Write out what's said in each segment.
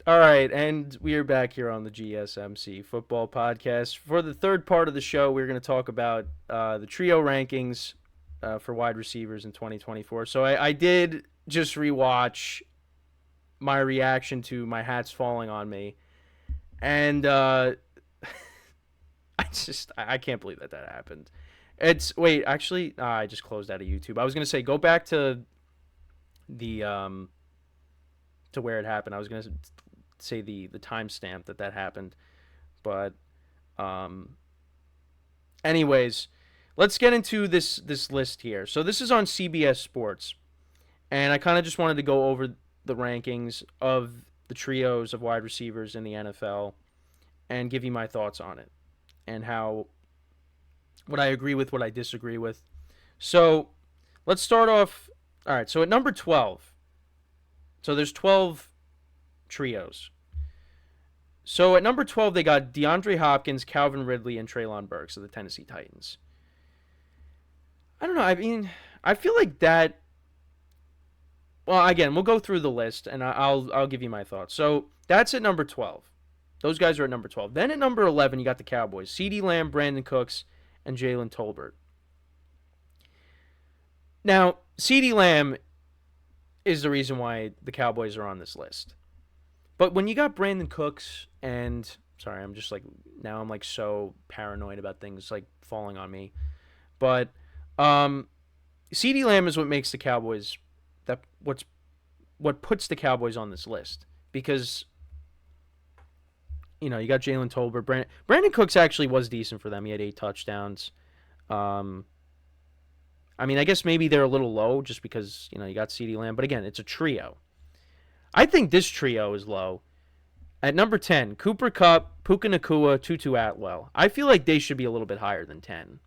All right, and we are back here on the GSMC Football Podcast. For the third part of the show, we're going to talk about the trio rankings for wide receivers in 2024. So I did just rewatch my reaction to my hats falling on me, and I can't believe that happened. It's wait, actually, I just closed out of YouTube. I was going to say go back to the to where it happened. I was going to say the timestamp that happened. But um, anyways, let's get into this list here. So this is on CBS Sports, and I kind of just wanted to go over the rankings of the trios of wide receivers in the NFL and give you my thoughts on it and how what I agree with, what I disagree with. So let's start off. All right. So at number 12, so there's 12 trios. So at number 12, they got DeAndre Hopkins, Calvin Ridley, and Treylon Burks of the Tennessee Titans. I don't know. I mean, I feel like that. Well, again, we'll go through the list, and I'll give you my thoughts. So that's at number 12. Those guys are at number 12. Then at number 11, you got the Cowboys: CeeDee Lamb, Brandon Cooks, and Jalen Tolbert. Now, CeeDee Lamb is the reason why the Cowboys are on this list. But when you got Brandon Cooks and sorry, I'm just like now I'm like so paranoid about things like falling on me. But CeeDee Lamb is what makes the Cowboys what puts the Cowboys on this list because you got Jalen Tolbert, Brandon Cooks actually was decent for them. He had 8 touchdowns. Um, I mean, I guess maybe they're a little low just because you got CeeDee Lamb, but again, it's a trio. I think this trio is low. At number 10, Cooper Kupp, Puka Nacua, Tutu Atwell. I feel like they should be a little bit higher than 10.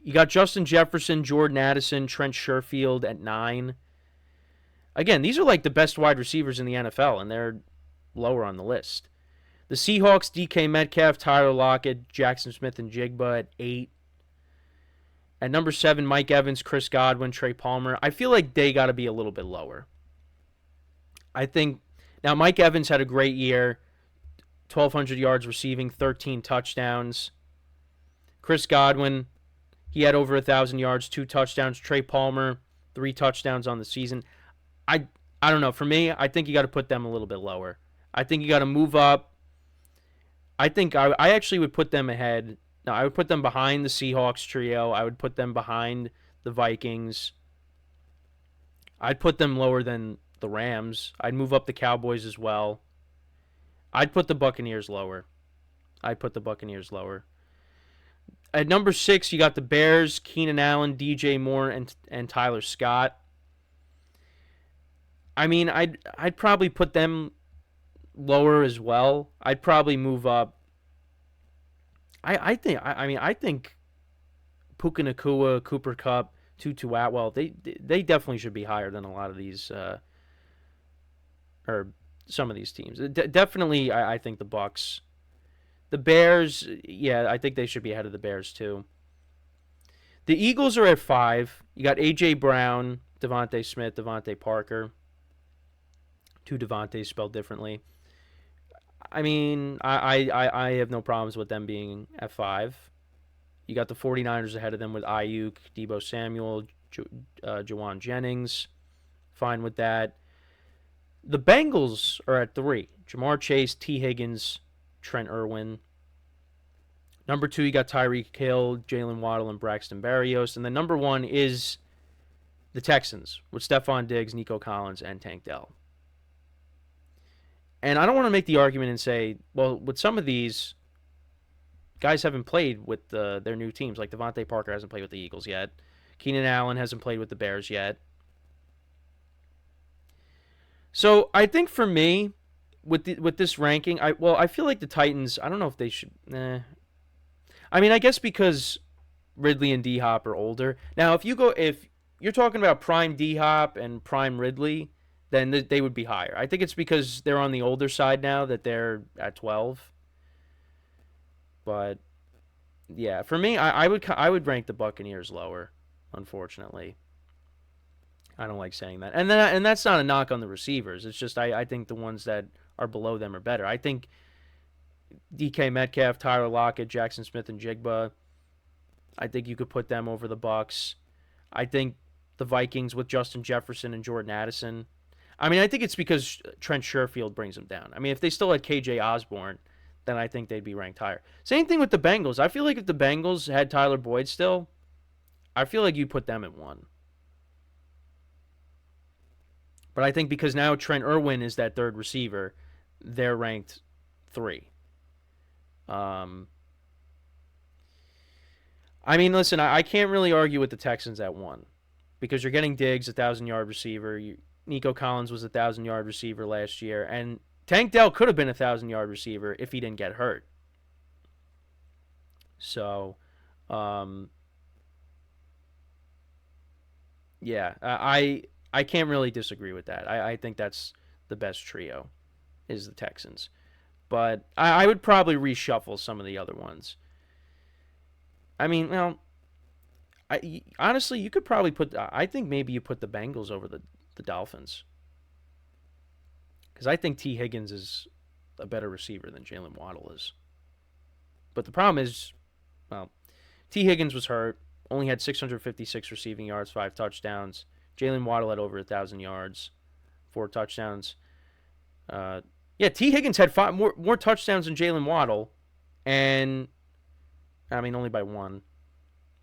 You got Justin Jefferson, Jordan Addison, Trent Sherfield at 9. Again, these are like the best wide receivers in the NFL, and they're lower on the list. The Seahawks, DK Metcalf, Tyler Lockett, Jackson Smith, and Jigba at 8. At number 7, Mike Evans, Chris Godwin, Trey Palmer. I feel like they got to be a little bit lower. I think now Mike Evans had a great year, 1,200 yards receiving, 13 touchdowns. Chris Godwin, he had over 1,000 yards, 2 touchdowns. Trey Palmer, 3 touchdowns on the season. I don't know. For me, I think you got to put them a little bit lower. I think you got to move up. I think I actually would put them ahead. No, I would put them behind the Seahawks trio. I would put them behind the Vikings. I'd put them lower than the Rams. I'd move up the Cowboys as well. I'd put the Buccaneers lower. At number 6, you got the Bears, Keenan Allen, DJ Moore, and Tyler Scott. I mean, I'd probably put them lower as well. I'd probably move up. I think Puka Nacua, Cooper Kupp, Tutu Atwell, they definitely should be higher than a lot of these or some of these teams. Definitely, I think the Bucks, the Bears. Yeah, I think they should be ahead of the Bears too. The Eagles are at 5. You got AJ Brown, Devontae Smith, Devontae Parker. Two Devontaes spelled differently. I mean, I have no problems with them being at 5. You got the 49ers ahead of them with Ayuk, Deebo Samuel, Jawan Jennings. Fine with that. The Bengals are at 3. Jamar Chase, T. Higgins, Trent Irwin. Number 2, you got Tyreek Hill, Jalen Waddle, and Braxton Berrios. And then number 1 is the Texans with Stefon Diggs, Nico Collins, and Tank Dell. And I don't want to make the argument and say, well, with some of these, guys haven't played with their new teams. Like Devontae Parker hasn't played with the Eagles yet. Keenan Allen hasn't played with the Bears yet. So I think for me, with this ranking, I feel like the Titans. I don't know if they should. I mean, I guess because Ridley and D Hop are older. Now, if you're talking about prime D Hop and prime Ridley, then they would be higher. I think it's because they're on the older side now that they're at 12. But yeah, for me, I would rank the Buccaneers lower, unfortunately. I don't like saying that. And that's not a knock on the receivers. It's just I think the ones that are below them are better. I think DK Metcalf, Tyler Lockett, Jackson Smith, and Jigba, I think you could put them over the Bucks. I think the Vikings with Justin Jefferson and Jordan Addison. I mean, I think it's because Trent Sherfield brings them down. I mean, if they still had KJ Osborne, then I think they'd be ranked higher. Same thing with the Bengals. I feel like if the Bengals had Tyler Boyd still, I feel like you put them at 1. But I think because now Trent Irwin is that third receiver, they're ranked 3. I mean, listen, I can't really argue with the Texans at 1 because you're getting Diggs, 1,000-yard receiver. Nico Collins was a 1,000-yard receiver last year, and Tank Dell could have been a 1,000-yard receiver if he didn't get hurt. So, yeah, I can't really disagree with that. I think that's the best trio is the Texans. But I would probably reshuffle some of the other ones. I mean, well, honestly, you could probably I think maybe you put the Bengals over the Dolphins. Because I think T. Higgins is a better receiver than Jalen Waddle is. But the problem is, well, T. Higgins was hurt, only had 656 receiving yards, 5 touchdowns. Jalen Waddle had over 1,000 yards, 4 touchdowns. Yeah, T. Higgins had more touchdowns than Jalen Waddle, and I mean only by 1.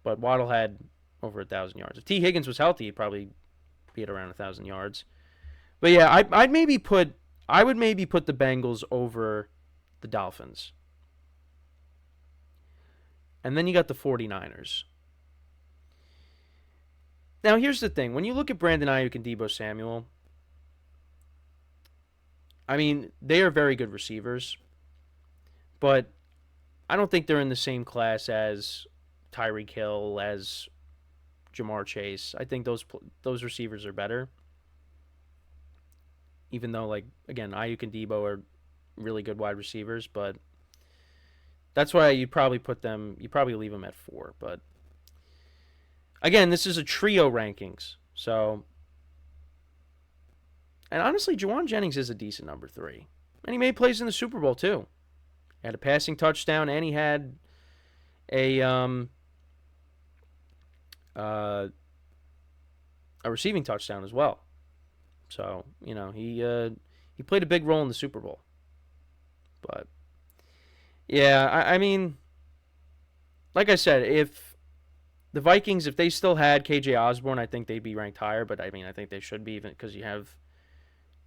But Waddle had over 1,000 yards. If T. Higgins was healthy, he'd probably be at around 1,000 yards. But yeah, I would maybe put the Bengals over the Dolphins. And then you got the 49ers. Now here's the thing. When you look at Brandon Ayuk and Deebo Samuel, I mean, they are very good receivers. But I don't think they're in the same class as Tyreek Hill, as Jamar Chase. I think those receivers are better. Even though, like, again, Ayuk and Debo are really good wide receivers, but that's why you probably leave them at 4. But again, this is a trio rankings, so. And honestly, Juwan Jennings is a decent number 3, and he made plays in the Super Bowl too. He had a passing touchdown, and he had a receiving touchdown as well. So, you know, he played a big role in the Super Bowl. But, yeah, I mean, like I said, if the Vikings, if they still had KJ Osborne, I think they'd be ranked higher. But, I mean, I think they should be, even because you have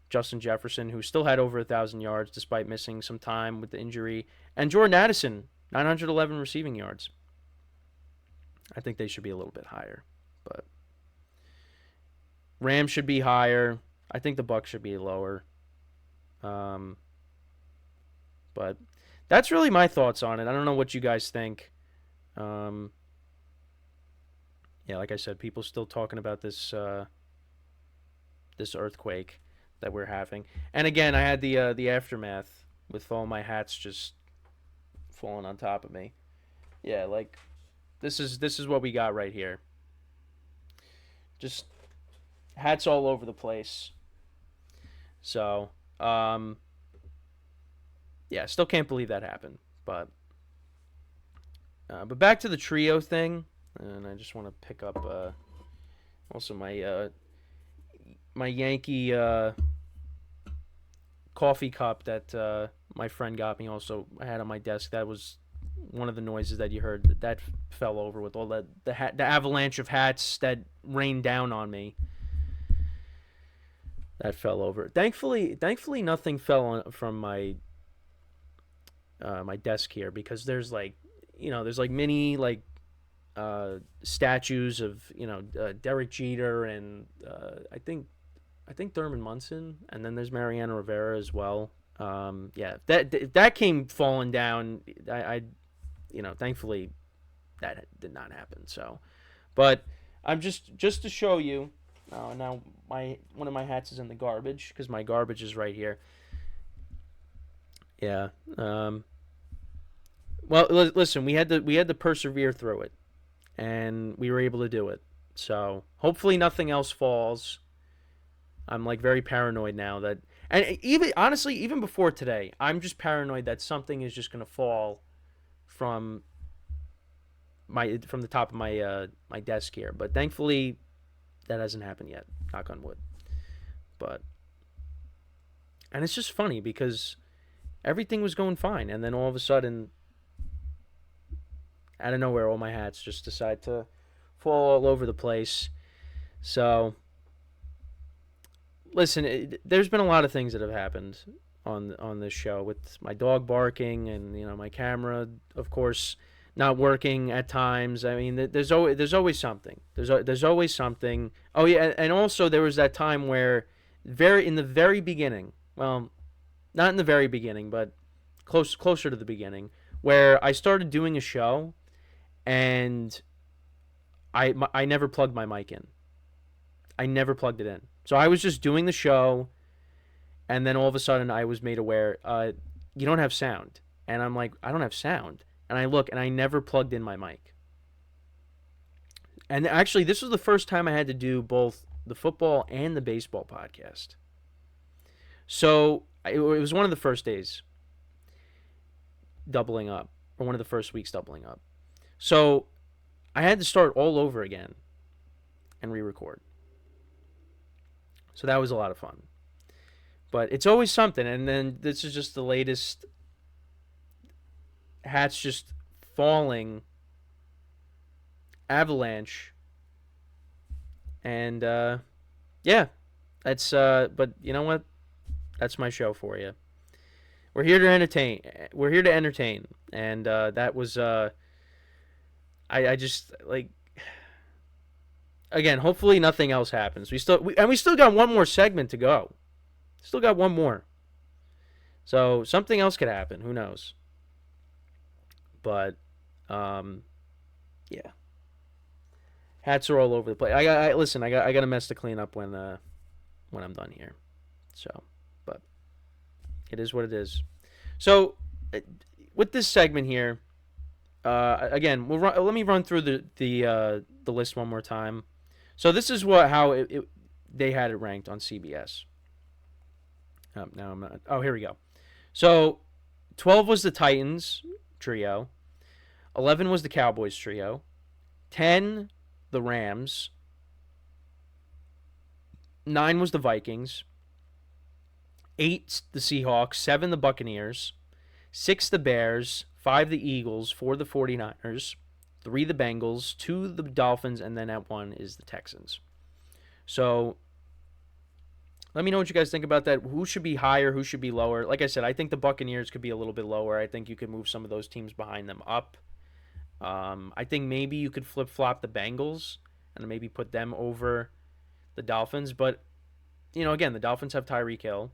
Justin Jefferson, who still had over 1,000 yards despite missing some time with the injury. And Jordan Addison, 911 receiving yards. I think they should be a little bit higher. But Rams should be higher. I think the Bucs should be lower. But that's really my thoughts on it. I don't know what you guys think. Yeah, like I said, people still talking about this this earthquake that we're having. And again, I had the aftermath with all my hats just falling on top of me. Yeah, like this is what we got right here. Just hats all over the place. So, yeah, still can't believe that happened. But back to the trio thing, and I just want to pick up also my my Yankee coffee cup that my friend got me. Also, I had on my desk. That was one of the noises that you heard. That fell over with all the avalanche of hats that rained down on me. That fell over. Thankfully, nothing fell from my my desk here, because there's like mini like statues of Derek Jeter and I think Thurman Munson, and then there's Mariano Rivera as well. Yeah, that came falling down. I thankfully that did not happen. So, but I'm just to show you. Now one of my hats is in the garbage because my garbage is right here. Yeah. Well, listen, we had to persevere through it, and we were able to do it. So hopefully nothing else falls. I'm like very paranoid now that, and even honestly, even before today, I'm just paranoid that something is just gonna fall from the top of my desk here. But thankfully, that hasn't happened yet. Knock on wood. But and it's just funny because everything was going fine, and then all of a sudden, out of nowhere, all my hats just decide to fall all over the place. So, listen, there's been a lot of things that have happened on this show with my dog barking and my camera, of course, not working at times. I mean, there's always something. There's always something. Oh yeah, and also there was that time where in the very beginning, well, not in the very beginning, but closer to the beginning, where I started doing a show, and I never plugged my mic in. I never plugged it in. So I was just doing the show, and then all of a sudden I was made aware, you don't have sound. And I'm like, I don't have sound. And I look, and I never plugged in my mic. And actually, this was the first time I had to do both the football and the baseball podcast. So it was one of the first days doubling up, or one of the first weeks doubling up. So I had to start all over again and re-record. So that was a lot of fun. But it's always something, and then this is just the latest hats just falling avalanche. And yeah, that's but you know what? That's my show for you. We're here to entertain. And that was I just like, again, hopefully nothing else happens. We still got one more segment to go. Still got one more. So something else could happen. Who knows? But yeah. Hats are all over the place. Listen, I got a mess to clean up when I'm done here. So, but it is what it is. So with this segment here, again, let me run through the list one more time. So this is how they had it ranked on CBS. Now I'm not. Oh, here we go. So 12 was the Titans trio. 11 was the Cowboys trio. 10, the Rams. 9 was the Vikings. 8, the Seahawks. 7, the Buccaneers. 6, the Bears. 5, the Eagles. 4, the 49ers. 3, the Bengals. 2, the Dolphins. And then at 1 is the Texans. So let me know what you guys think about that. Who should be higher? Who should be lower? Like I said, I think the Buccaneers could be a little bit lower. I think you could move some of those teams behind them up. I think maybe you could flip-flop the Bengals and maybe put them over the Dolphins. But, again, the Dolphins have Tyreek Hill.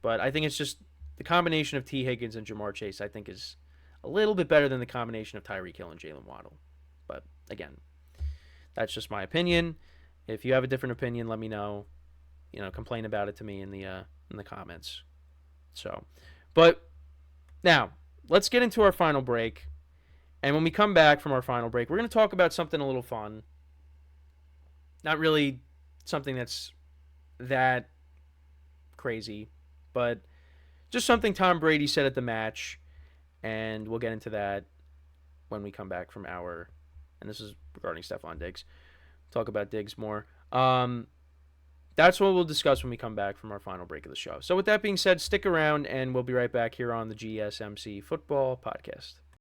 But I think it's just the combination of T. Higgins and Jamar Chase, I think, is a little bit better than the combination of Tyreek Hill and Jalen Waddle. But, again, that's just my opinion. If you have a different opinion, let me know. Complain about it to me in the comments. So, but now let's get into our final break. And when we come back from our final break, we're going to talk about something a little fun. Not really something that's that crazy, but just something Tom Brady said at the match. And we'll get into that when we come back from and this is regarding Stefon Diggs. Talk about Diggs more. That's what we'll discuss when we come back from our final break of the show. So with that being said, stick around, and we'll be right back here on the GSMC Football Podcast.